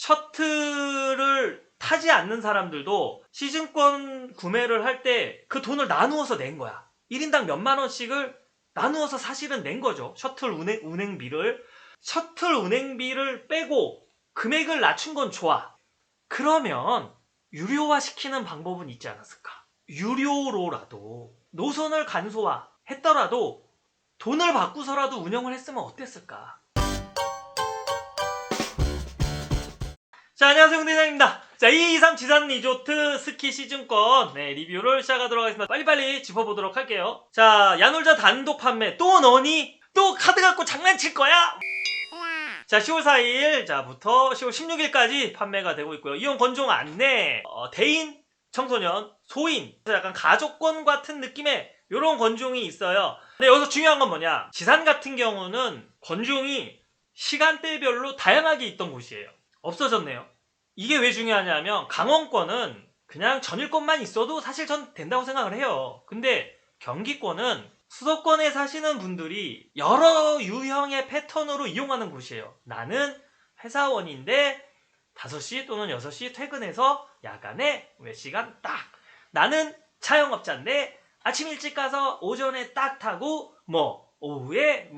셔틀을 타지 않는 사람들도 시즌권 구매를 할 때 그 돈을 나누어서 낸 거야. 1인당 몇만 원씩을 나누어서 사실은 낸 거죠. 셔틀 운행비를. 셔틀 운행비를 빼고 금액을 낮춘 건 좋아. 그러면 유료화 시키는 방법은 있지 않았을까? 유료로라도 노선을 간소화했더라도 돈을 받고서라도 운영을 했으면 어땠을까? 자, 안녕하세요, 홍대장입니다. 자, 223 지산 리조트 스키 시즌권 리뷰를 시작하도록 하겠습니다. 빨리빨리 짚어보도록 할게요. 자, 야놀자 단독 판매 또 너니? 또 카드 갖고 장난칠 거야? 자, 10월 4일부터 10월 16일까지 판매가 되고 있고요. 이용 권종 안내, 대인, 청소년, 소인, 약간 가족권 같은 느낌의 이런 권종이 있어요. 근데 여기서 중요한 건 뭐냐? 지산 같은 경우는 권종이 시간대별로 다양하게 있던 곳이에요. 없어졌네요. 이게 왜 중요하냐면 강원권은 그냥 전일권만 있어도 사실 전 된다고 생각을 해요. 근데 경기권은 수도권에 사시는 분들이 여러 유형의 패턴으로 이용하는 곳이에요. 나는 회사원인데 5시 또는 6시 퇴근해서 야간에 몇 시간 딱. 나는 자영업자인데 아침 일찍 가서 오전에 딱 타고 오후에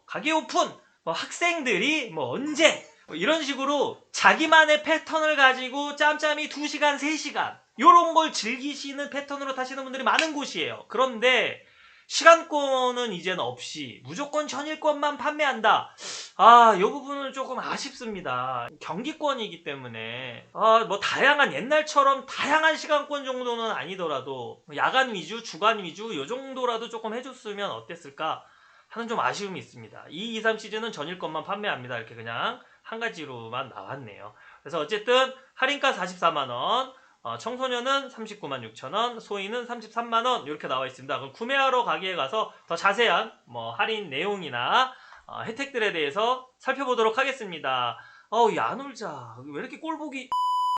가게 오픈. 학생들이 언제 이런 식으로 자기만의 패턴을 가지고 짬짬이 2시간, 3시간 요런 걸 즐기시는 패턴으로 타시는 분들이 많은 곳이에요. 그런데 시간권은 이제는 없이 무조건 전일권만 판매한다. 이 부분은 조금 아쉽습니다. 경기권이기 때문에 다양한 옛날처럼 다양한 시간권 정도는 아니더라도 야간 위주, 주간 위주 요 정도라도 조금 해줬으면 어땠을까 하는 좀 아쉬움이 있습니다. 223 시즌은 전일권만 판매합니다. 이렇게 그냥 한 가지로만 나왔네요. 그래서 어쨌든 할인가 44만원, 청소년은 396,000원, 소인은 33만원 이렇게 나와 있습니다. 그럼 구매하러 가게에 가서 더 자세한 할인 내용이나 혜택들에 대해서 살펴보도록 하겠습니다. 야놀자 왜 이렇게 꼴보기.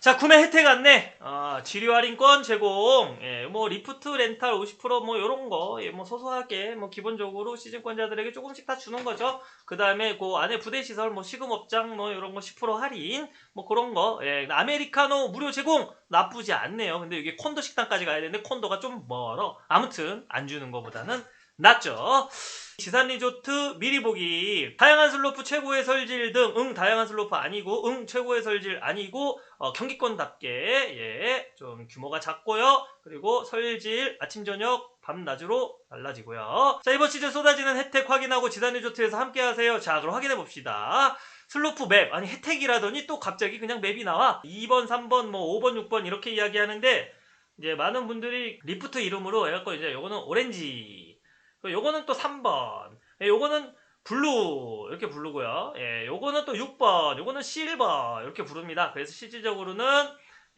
자, 구매 혜택 안내. 지류 할인권 제공. 리프트 렌탈 50% 요런거 소소하게 기본적으로 시즌권자들에게 조금씩 다 주는 거죠. 그 다음에 그 안에 부대시설 시금업장 요런거 10% 할인 그런거. 아메리카노 무료 제공. 나쁘지 않네요. 근데 이게 콘도 식당까지 가야 되는데 콘도가 좀 멀어. 아무튼 안 주는 거보다는 낫죠. 지산 리조트 미리 보기. 다양한 슬로프 최고의 설질 등 다양한 슬로프 아니고 최고의 설질 아니고 경기권답게 좀 규모가 작고요. 그리고 설질 아침 저녁 밤낮으로 달라지고요. 자, 이번 시즌 쏟아지는 혜택 확인하고 지산 리조트에서 함께 하세요. 자, 그럼 확인해 봅시다. 슬로프 맵, 아니 혜택이라더니 또 갑자기 그냥 맵이 나와. 2번, 3번, 5번, 6번 이렇게 이야기하는데 이제 많은 분들이 리프트 이름으로 해갖고 이제 요거는 오렌지, 요거는 또 3번, 요거는 블루 이렇게 부르고요. 요거는 또 6번, 요거는 실버 이렇게 부릅니다. 그래서 실질적으로는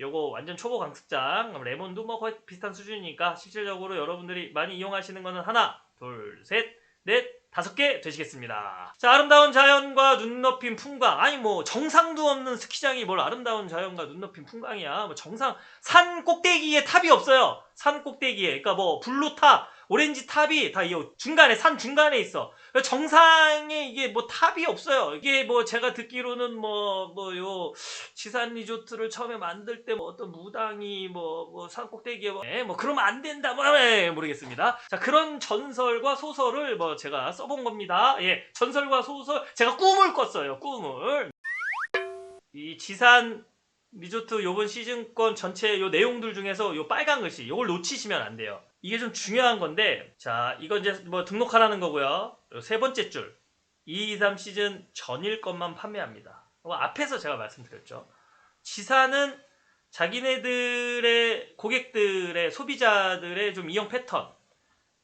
요거 완전 초보 강습장, 레몬도 거의 비슷한 수준이니까 실질적으로 여러분들이 많이 이용하시는 거는 하나, 둘, 셋, 넷, 5개 되시겠습니다. 자, 아름다운 자연과 눈 높인 풍광. 아니 정상도 없는 스키장이 뭘 아름다운 자연과 눈 높인 풍광이야. 정상 산 꼭대기에 탑이 없어요. 산 꼭대기에. 그러니까 블루탑, 오렌지 탑이 다 이 중간에 산 중간에 있어. 정상에 이게 탑이 없어요. 이게 제가 듣기로는 요 지산 리조트를 처음에 만들 때 어떤 무당이 산 꼭대기에 그러면 안 된다 모르겠습니다. 자, 그런 전설과 소설을 제가 써본 겁니다. 전설과 소설 제가 꿈을 꿨어요. 꿈을. 이 지산 리조트 요번 시즌권 전체 요 내용들 중에서 요 빨간 글씨 요걸 놓치시면 안 돼요. 이게 좀 중요한 건데, 자, 이거 이제 등록하라는 거고요. 세 번째 줄 223 시즌 전일 것만 판매합니다. 앞에서 제가 말씀드렸죠. 지산은 자기네들의 고객들의 소비자들의 좀 이용 패턴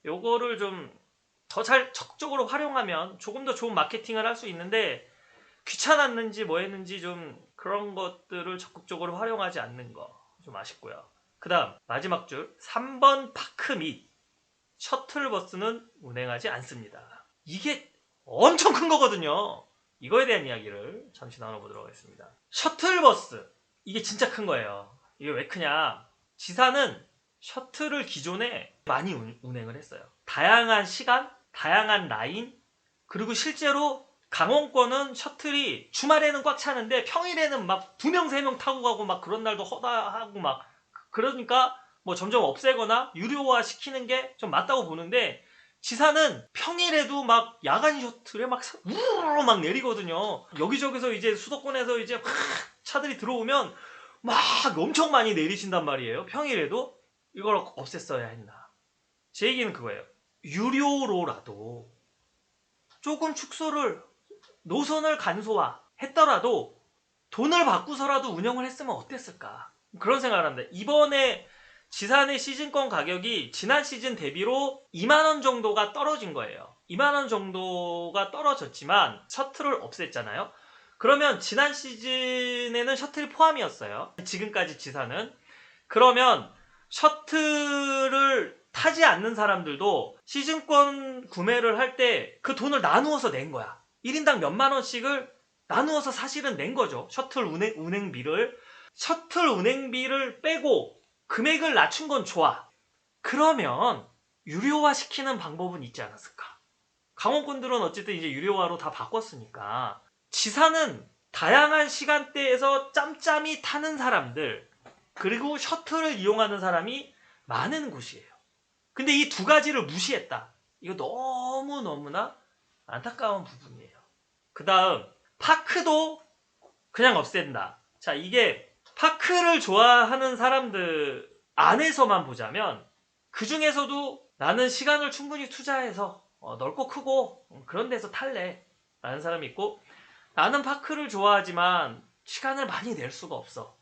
요거를 좀 더 잘 적극적으로 활용하면 조금 더 좋은 마케팅을 할 수 있는데 귀찮았는지 했는지 좀 그런 것들을 적극적으로 활용하지 않는 거 좀 아쉽고요. 그 다음 마지막 줄 3번 파크 및 셔틀버스는 운행하지 않습니다. 이게 엄청 큰 거거든요. 이거에 대한 이야기를 잠시 나눠보도록 하겠습니다. 셔틀버스 이게 진짜 큰 거예요. 이게 왜 크냐, 지산은 셔틀을 기존에 많이 운행을 했어요. 다양한 시간, 다양한 라인, 그리고 실제로 강원권은 셔틀이 주말에는 꽉 차는데 평일에는 막 2명, 3명 타고 가고 막 그런 날도 허다하고 막 그러니까 뭐 점점 없애거나 유료화 시키는 게 좀 맞다고 보는데 지사는 평일에도 막 야간 셔틀에 막 우르르 막 내리거든요. 여기저기서 이제 수도권에서 이제 확 차들이 들어오면 막 엄청 많이 내리신단 말이에요. 평일에도 이걸 없앴어야 했나. 제 얘기는 그거예요. 유료로라도 조금 축소를 노선을 간소화했더라도 돈을 받고서라도 운영을 했으면 어땠을까 그런 생각을 합니다. 이번에 지산의 시즌권 가격이 지난 시즌 대비로 2만원 정도가 떨어진 거예요. 2만원 정도가 떨어졌지만 셔틀을 없앴잖아요. 그러면 지난 시즌에는 셔틀이 포함이었어요. 지금까지 지산은. 그러면 셔틀을 타지 않는 사람들도 시즌권 구매를 할 때 그 돈을 나누어서 낸 거야. 1인당 몇만 원씩을 나누어서 사실은 낸 거죠. 셔틀 운행비를. 셔틀 운행비를 빼고 금액을 낮춘 건 좋아. 그러면 유료화 시키는 방법은 있지 않았을까? 강원권들은 어쨌든 이제 유료화로 다 바꿨으니까 지사는 다양한 시간대에서 짬짬이 타는 사람들 그리고 셔틀을 이용하는 사람이 많은 곳이에요. 근데 이 두 가지를 무시했다. 이거 너무너무나 안타까운 부분이에요. 그 다음 파크도 그냥 없앤다. 자, 이게 파크를 좋아하는 사람들 안에서만 보자면 그 중에서도 나는 시간을 충분히 투자해서 넓고 크고 그런 데서 탈래 라는 사람이 있고 나는 파크를 좋아하지만 시간을 많이 낼 수가 없어.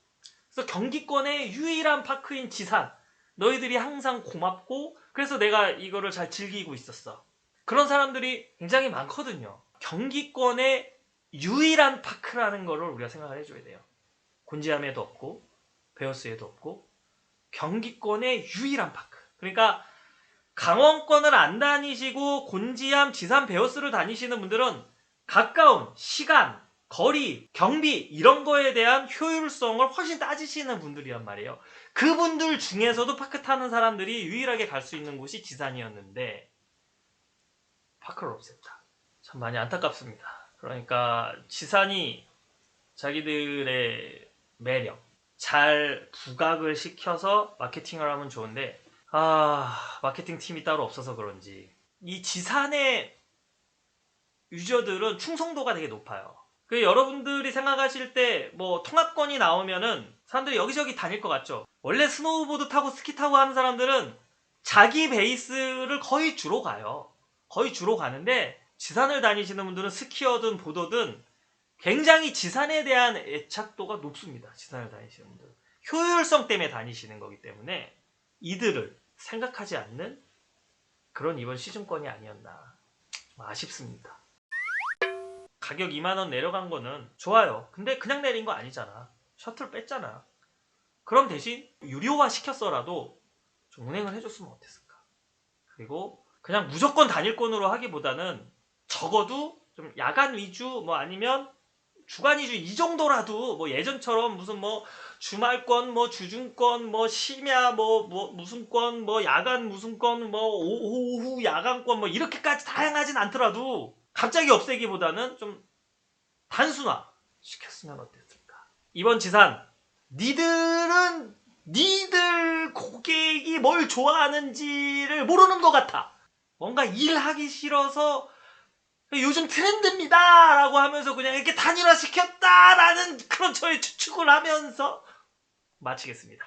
그래서 경기권의 유일한 파크인 지산 너희들이 항상 고맙고 그래서 내가 이거를 잘 즐기고 있었어. 그런 사람들이 굉장히 많거든요. 경기권의 유일한 파크라는 거를 우리가 생각을 해줘야 돼요. 곤지암에도 없고 베어스에도 없고 경기권의 유일한 파크. 그러니까 강원권을 안 다니시고 곤지암, 지산, 베어스를 다니시는 분들은 가까운 시간, 거리, 경비 이런 거에 대한 효율성을 훨씬 따지시는 분들이란 말이에요. 그분들 중에서도 파크 타는 사람들이 유일하게 갈 수 있는 곳이 지산이었는데 파크를 없앴다. 참 많이 안타깝습니다. 그러니까 지산이 자기들의 매력 잘 부각을 시켜서 마케팅을 하면 좋은데 마케팅 팀이 따로 없어서 그런지 이 지산의 유저들은 충성도가 되게 높아요. 그 여러분들이 생각하실 때 뭐 통합권이 나오면은 사람들이 여기저기 다닐 것 같죠. 원래 스노우보드 타고 스키 타고 하는 사람들은 자기 베이스를 거의 주로 가요. 거의 주로 가는데 지산을 다니시는 분들은 스키어든 보더든 굉장히 지산에 대한 애착도가 높습니다. 지산을 다니시는 분들은 효율성 때문에 다니시는 거기 때문에 이들을 생각하지 않는 그런 이번 시즌권이 아니었나 아쉽습니다. 가격 2만원 내려간 거는 좋아요. 근데 그냥 내린 거 아니잖아. 셔틀 뺐잖아. 그럼 대신 유료화 시켰어라도 좀 운행을 해줬으면 어땠을까. 그리고 그냥 무조건 단일권으로 하기보다는 적어도 좀 야간 위주 뭐 아니면 주간 위주 이 정도라도 뭐 예전처럼 무슨 뭐 주말권 뭐 주중권 뭐 심야 뭐 무슨 권 뭐 야간 무슨 권 뭐 오후 야간권 뭐 이렇게까지 다양하진 않더라도 갑자기 없애기보다는 좀 단순화 시켰으면 어땠을까. 이번 지산 니들은 니들 고객이 뭘 좋아하는지를 모르는 것 같아. 뭔가 일하기 싫어서 요즘 트렌드입니다 라고 하면서 그냥 이렇게 단일화 시켰다라는 그런 저의 추측을 하면서 마치겠습니다.